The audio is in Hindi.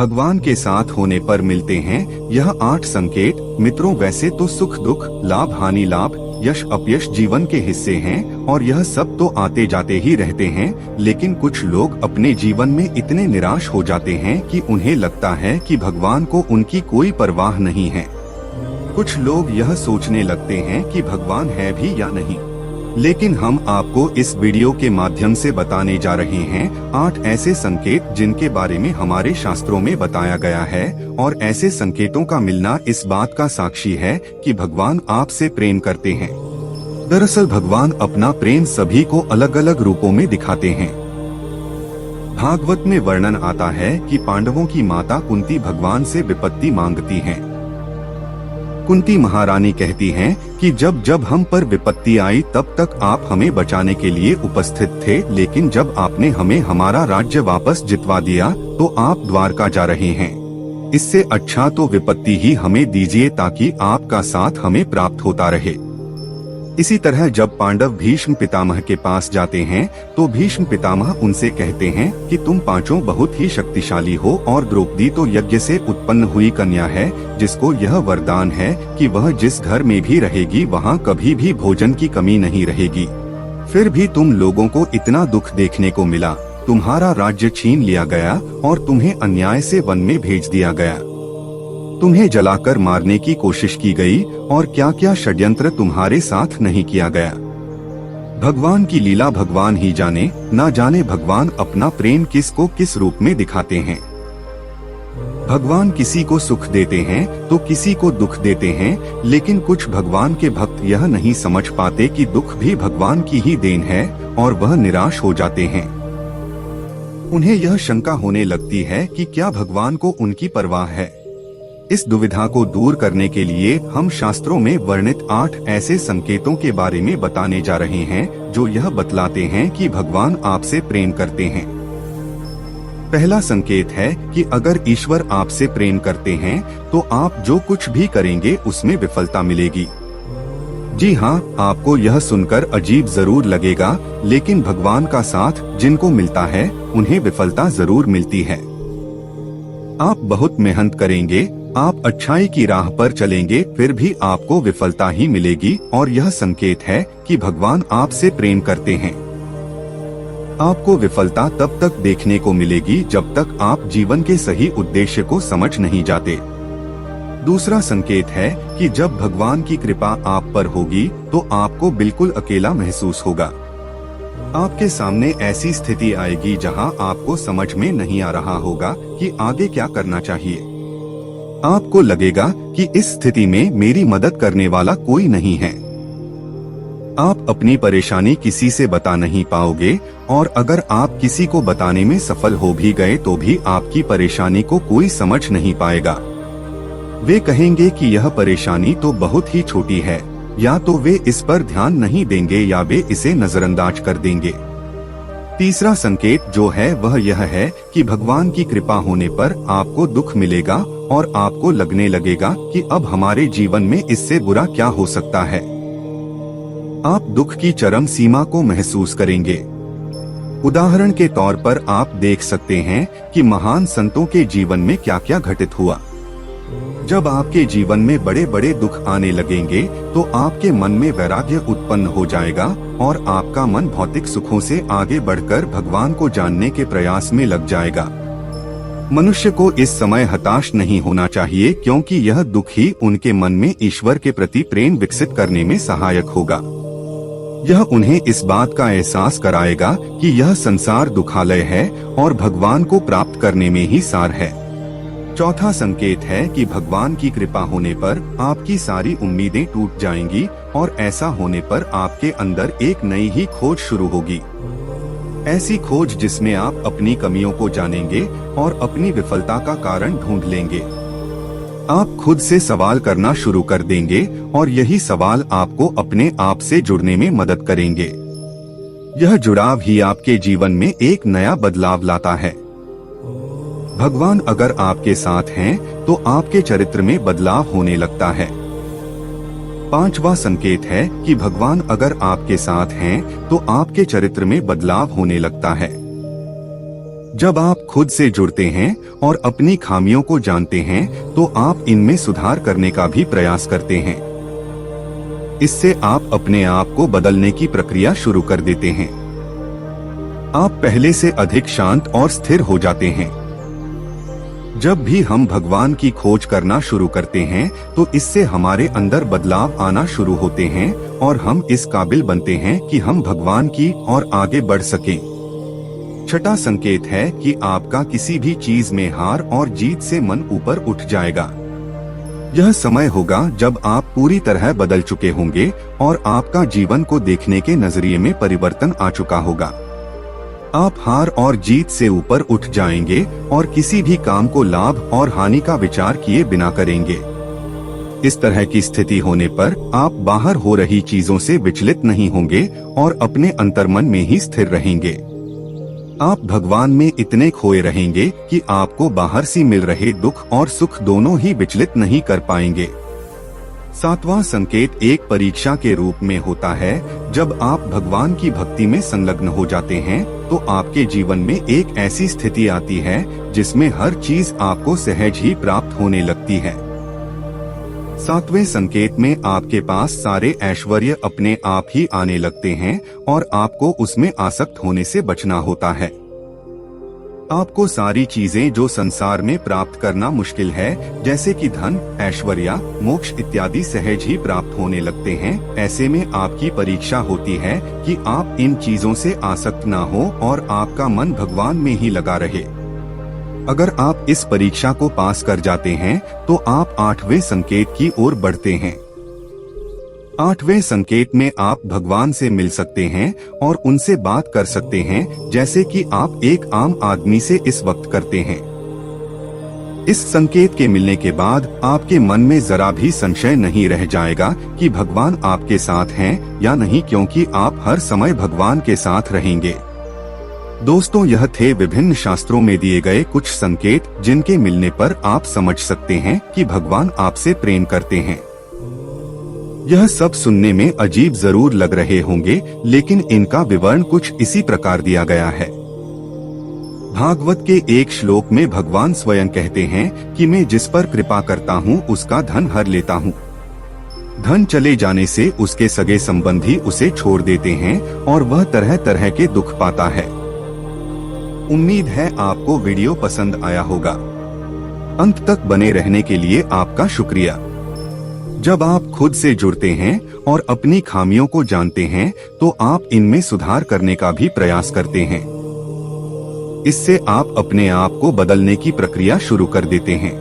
भगवान के साथ होने पर मिलते हैं यह 8 संकेत। मित्रों, वैसे तो सुख दुख, लाभ हानि, लाभ यश अपयश जीवन के हिस्से हैं और यह सब तो आते जाते ही रहते हैं, लेकिन कुछ लोग अपने जीवन में इतने निराश हो जाते हैं कि उन्हें लगता है कि भगवान को उनकी कोई परवाह नहीं है। कुछ लोग यह सोचने लगते हैं कि भगवान है भी या नहीं। लेकिन हम आपको इस वीडियो के माध्यम से बताने जा रहे हैं 8 ऐसे संकेत जिनके बारे में हमारे शास्त्रों में बताया गया है, और ऐसे संकेतों का मिलना इस बात का साक्षी है कि भगवान आपसे प्रेम करते हैं। दरअसल भगवान अपना प्रेम सभी को अलग अलग रूपों में दिखाते हैं। भागवत में वर्णन आता है कि पांडवों की माता कुंती भगवान से विपत्ति मांगती हैं। कुंती महारानी कहती हैं कि जब जब हम पर विपत्ति आई तब तक आप हमें बचाने के लिए उपस्थित थे, लेकिन जब आपने हमें हमारा राज्य वापस जितवा दिया तो आप द्वारका जा रहे हैं। इससे अच्छा तो विपत्ति ही हमें दीजिए ताकि आपका साथ हमें प्राप्त होता रहे। इसी तरह जब पांडव भीष्म पितामह के पास जाते हैं तो भीष्म पितामह उनसे कहते हैं कि तुम पांचों बहुत ही शक्तिशाली हो और द्रौपदी तो यज्ञ से उत्पन्न हुई कन्या है, जिसको यह वरदान है कि वह जिस घर में भी रहेगी वहाँ कभी भी भोजन की कमी नहीं रहेगी। फिर भी तुम लोगों को इतना दुख देखने को मिला, तुम्हारा राज्य छीन लिया गया और तुम्हें अन्याय से वन में भेज दिया गया। तुम्हें जलाकर मारने की कोशिश की गई और क्या क्या षड्यंत्र तुम्हारे साथ नहीं किया गया। भगवान की लीला भगवान ही जाने, ना जाने भगवान अपना प्रेम किसको किस रूप में दिखाते हैं। भगवान किसी को सुख देते हैं तो किसी को दुख देते हैं, लेकिन कुछ भगवान के भक्त यह नहीं समझ पाते कि दुख भी भगवान की ही देन है और वह निराश हो जाते हैं। उन्हें यह शंका होने लगती है कि क्या भगवान को उनकी परवाह है। इस दुविधा को दूर करने के लिए हम शास्त्रों में वर्णित 8 ऐसे संकेतों के बारे में बताने जा रहे हैं जो यह बतलाते हैं कि भगवान आपसे प्रेम करते हैं। पहला संकेत है कि अगर ईश्वर आपसे प्रेम करते हैं तो आप जो कुछ भी करेंगे उसमें विफलता मिलेगी। जी हाँ, आपको यह सुनकर अजीब जरूर लगेगा, लेकिन भगवान का साथ जिनको मिलता है उन्हें विफलता जरूर मिलती है। आप बहुत मेहनत करेंगे, आप अच्छाई की राह पर चलेंगे, फिर भी आपको विफलता ही मिलेगी, और यह संकेत है कि भगवान आपसे प्रेम करते हैं। आपको विफलता तब तक देखने को मिलेगी जब तक आप जीवन के सही उद्देश्य को समझ नहीं जाते। दूसरा संकेत है कि जब भगवान की कृपा आप पर होगी तो आपको बिल्कुल अकेला महसूस होगा। आपके सामने ऐसी स्थिति आएगी जहां आपको समझ में नहीं आ रहा होगा कि आगे क्या करना चाहिए। आपको लगेगा कि इस स्थिति में मेरी मदद करने वाला कोई नहीं है। आप अपनी परेशानी किसी से बता नहीं पाओगे, और अगर आप किसी को बताने में सफल हो भी गए तो भी आपकी परेशानी को कोई समझ नहीं पाएगा। वे कहेंगे कि यह परेशानी तो बहुत ही छोटी है, या तो वे इस पर ध्यान नहीं देंगे या वे इसे नजरअंदाज कर देंगे। तीसरा संकेत जो है वह यह है कि भगवान की कृपा होने पर आपको दुख मिलेगा और आपको लगने लगेगा कि अब हमारे जीवन में इससे बुरा क्या हो सकता है। आप दुख की चरम सीमा को महसूस करेंगे। उदाहरण के तौर पर आप देख सकते हैं कि महान संतों के जीवन में क्या क्या घटित हुआ। जब आपके जीवन में बड़े बड़े दुख आने लगेंगे तो आपके मन में वैराग्य उत्पन्न हो जाएगा और आपका मन भौतिक सुखों से आगे बढ़कर भगवान को जानने के प्रयास में लग जाएगा। मनुष्य को इस समय हताश नहीं होना चाहिए, क्योंकि यह दुख ही उनके मन में ईश्वर के प्रति प्रेम विकसित करने में सहायक होगा। यह उन्हें इस बात का एहसास कराएगा कि यह संसार दुखालय है और भगवान को प्राप्त करने में ही सार है। चौथा संकेत है कि भगवान की कृपा होने पर आपकी सारी उम्मीदें टूट जाएंगी, और ऐसा होने पर आपके अंदर एक नई ही खोज शुरू होगी। ऐसी खोज जिसमें आप अपनी कमियों को जानेंगे और अपनी विफलता का कारण ढूंढ लेंगे। आप खुद से सवाल करना शुरू कर देंगे और यही सवाल आपको अपने आप से जुड़ने में मदद करेंगे। यह जुड़ाव ही आपके जीवन में एक नया बदलाव लाता है। भगवान अगर आपके साथ हैं तो आपके चरित्र में बदलाव होने लगता है। पांचवा संकेत है कि भगवान अगर आपके साथ हैं तो आपके चरित्र में बदलाव होने लगता है। जब आप खुद से जुड़ते हैं और अपनी खामियों को जानते हैं तो आप इनमें सुधार करने का भी प्रयास करते हैं। इससे आप अपने आप को बदलने की प्रक्रिया शुरू कर देते हैं। आप पहले से अधिक शांत और स्थिर हो जाते हैं। जब भी हम भगवान की खोज करना शुरू करते हैं तो इससे हमारे अंदर बदलाव आना शुरू होते हैं और हम इस काबिल बनते हैं कि हम भगवान की ओर आगे बढ़ सकें। छठा संकेत है कि आपका किसी भी चीज में हार और जीत से मन ऊपर उठ जाएगा। यह समय होगा जब आप पूरी तरह बदल चुके होंगे और आपका जीवन को देखने के नजरिए में परिवर्तन आ चुका होगा। आप हार और जीत से ऊपर उठ जाएंगे और किसी भी काम को लाभ और हानि का विचार किए बिना करेंगे। इस तरह की स्थिति होने पर आप बाहर हो रही चीजों से विचलित नहीं होंगे और अपने अंतर्मन में ही स्थिर रहेंगे। आप भगवान में इतने खोए रहेंगे कि आपको बाहर से मिल रहे दुख और सुख दोनों ही विचलित नहीं कर पाएंगे। सातवां संकेत एक परीक्षा के रूप में होता है। जब आप भगवान की भक्ति में संलग्न हो जाते हैं तो आपके जीवन में एक ऐसी स्थिति आती है जिसमें हर चीज आपको सहज ही प्राप्त होने लगती है। सातवें संकेत में आपके पास सारे ऐश्वर्य अपने आप ही आने लगते हैं और आपको उसमें आसक्त होने से बचना होता है। आपको सारी चीजें जो संसार में प्राप्त करना मुश्किल है, जैसे कि धन, ऐश्वर्य, मोक्ष इत्यादि सहज ही प्राप्त होने लगते हैं। ऐसे में आपकी परीक्षा होती है कि आप इन चीजों से आसक्त ना हो और आपका मन भगवान में ही लगा रहे। अगर आप इस परीक्षा को पास कर जाते हैं तो आप आठवें संकेत की ओर बढ़ते हैं। आठवें संकेत में आप भगवान से मिल सकते हैं और उनसे बात कर सकते हैं, जैसे कि आप एक आम आदमी से इस वक्त करते हैं। इस संकेत के मिलने के बाद आपके मन में जरा भी संशय नहीं रह जाएगा कि भगवान आपके साथ हैं या नहीं, क्योंकि आप हर समय भगवान के साथ रहेंगे। दोस्तों, यह थे विभिन्न शास्त्रों में दिए गए कुछ संकेत जिनके मिलने पर आप समझ सकते हैं कि भगवान आपसे प्रेम करते हैं। यह सब सुनने में अजीब जरूर लग रहे होंगे, लेकिन इनका विवरण कुछ इसी प्रकार दिया गया है। भागवत के एक श्लोक में भगवान स्वयं कहते हैं कि मैं जिस पर कृपा करता हूँ उसका धन हर लेता हूँ। धन चले जाने से उसके सगे संबंधी उसे छोड़ देते हैं और वह तरह तरह के दुख पाता है। उम्मीद है आपको वीडियो पसंद आया होगा। अंत तक बने रहने के लिए आपका शुक्रिया। जब आप खुद से जुड़ते हैं और अपनी खामियों को जानते हैं तो आप इनमें सुधार करने का भी प्रयास करते हैं। इससे आप अपने आप को बदलने की प्रक्रिया शुरू कर देते हैं।